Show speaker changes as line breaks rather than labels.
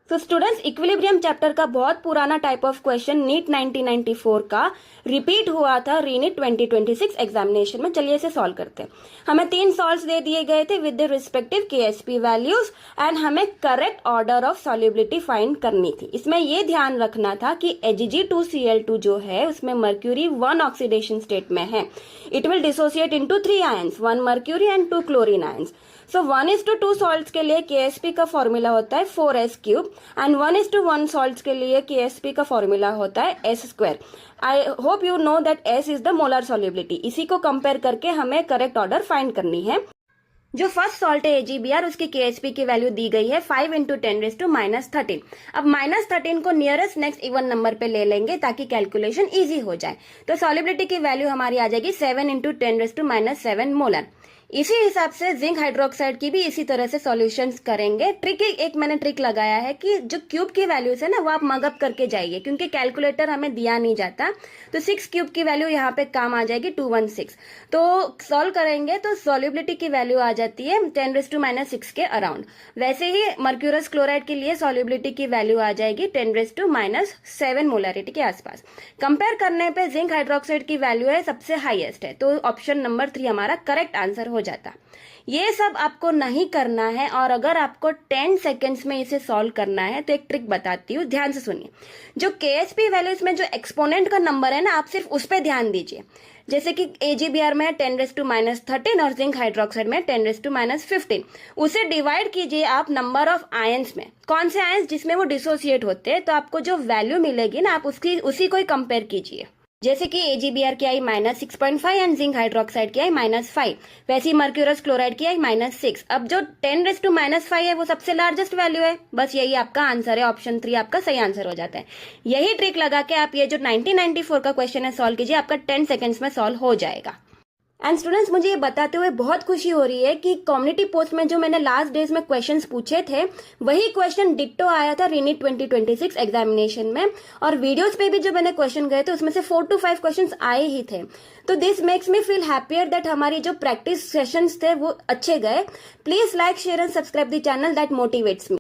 तो students, equilibrium chapter का बहुत पुराना टाइप ऑफ क्वेश्चन नीट 1994 का रिपीट हुआ था रीनीट 2026 एग्जामिनेशन में। चलिए इसे सॉल्व करते हैं। हमें 3 सॉल्व्स दे दिए गए थे with the respective KSP values and हमें correct order of solubility find करनी थी। इसमें यह ध्यान रखना था कि Ag2Cl2 जो है उसमें मर्क्यूरी 1 ऑक्सीडेशन स्टेट में है। It will dissociate into 3 ions, 1 mercury and 2 chlorine ions. So 1:2 salts के लिए केएसपी का फॉर्मूला होता है 4s³ एंड 1:1 सॉल्ट्स के लिए केएसपी का फॉर्मूला होता है s²। I hope you know that s is the molar solubility. इसी को कंपेयर करके हमें करेक्ट ऑर्डर फाइंड करनी है। जो फर्स्ट सॉल्ट है AgBr, उसकी केएसपी की वैल्यू दी गई है 5 × 10⁻13। अब -13 को नियरेस्ट नेक्स्ट इवन नंबर पे ले लेंगे ताकि कैलकुलेशन इजी हो जाए। तो सॉल्युबिलिटी की वैल्यू हमारी आ जाएगी 7 × 10⁻7 मोलर। इसी हिसाब से जिंक हाइड्रोक्साइड की भी इसी तरह से सॉल्यूशंस करेंगे। एक मैंने ट्रिक लगाया है कि जो क्यूब की वैल्यूज है ना वो आप मगअप करके जाइए, क्योंकि कैलकुलेटर हमें दिया नहीं जाता। तो 6 क्यूब की वैल्यू यहाँ पे काम आ जाएगी 216। तो सॉल्व करेंगे तो सॉल्युबिलिटी की वैल्यू आ जाती है 10⁻6 के अराउंड। वैसे ही मर्क्यूरस क्लोराइड के लिए सॉल्युबिलिटी की वैल्यू आ जाएगी 10⁻7 मोलरिटी के आसपास। कंपेयर करने पे जिंक हाइड्रोक्साइड की वैल्यू है सबसे हाईएस्ट है, तो ऑप्शन नंबर 3 हमारा करेक्ट आंसर हो जाता। ये सब आपको नहीं करना है, और अगर आपको 10 सेकेंड्स में इसे सॉल्व करना है तो एक ट्रिक बताती हूँ, ध्यान से सुनिए। जो केएसपी वैल्यूज में जो एक्सपोनेंट का नंबर है ना, आप सिर्फ उस पर ध्यान दीजिए। जैसे कि AgBr में 10⁻13 और जिंक हाइड्रोक्साइड में 10⁻15। उसे डिवाइड कीजिए आप नंबर ऑफ आयंस में। कौन से आयंस जिसमें वो डिसोसिएट होते हैं, तो आपको जो वैल्यू मिलेगी ना, आप उसी को ही कंपेयर कीजिए। जैसे कि AgBr की आई -6.5 एंड जिंक हाइड्रोक्साइड की आई -5, वैसे ही मर्क्यूरस क्लोराइड की आई -6। अब जो 10⁻5 है वो सबसे लार्जेस्ट वैल्यू है। बस यही आपका आंसर है, ऑप्शन 3 आपका सही आंसर हो जाता है। यही ट्रिक लगा के आप ये जो 1994 का क्वेश्चन है सॉल्व कीजिए, आपका 10 सेकेंड्स में सॉल्व हो जाएगा। एंड स्टूडेंट्स, मुझे ये बताते हुए बहुत खुशी हो रही है कि कम्युनिटी पोस्ट में जो मैंने लास्ट डेज में क्वेश्चंस पूछे थे वही क्वेश्चन डिट्टो आया था रीनीट 2026 एग्जामिनेशन में, और वीडियोस पे भी जो मैंने क्वेश्चन गए थे उसमें से 4 to 5 क्वेश्चंस आए ही थे। तो this makes me feel happier that हमारी जो प्रैक्टिस सेशंस थे वो अच्छे गए। Please like, share and subscribe the channel, that motivates me.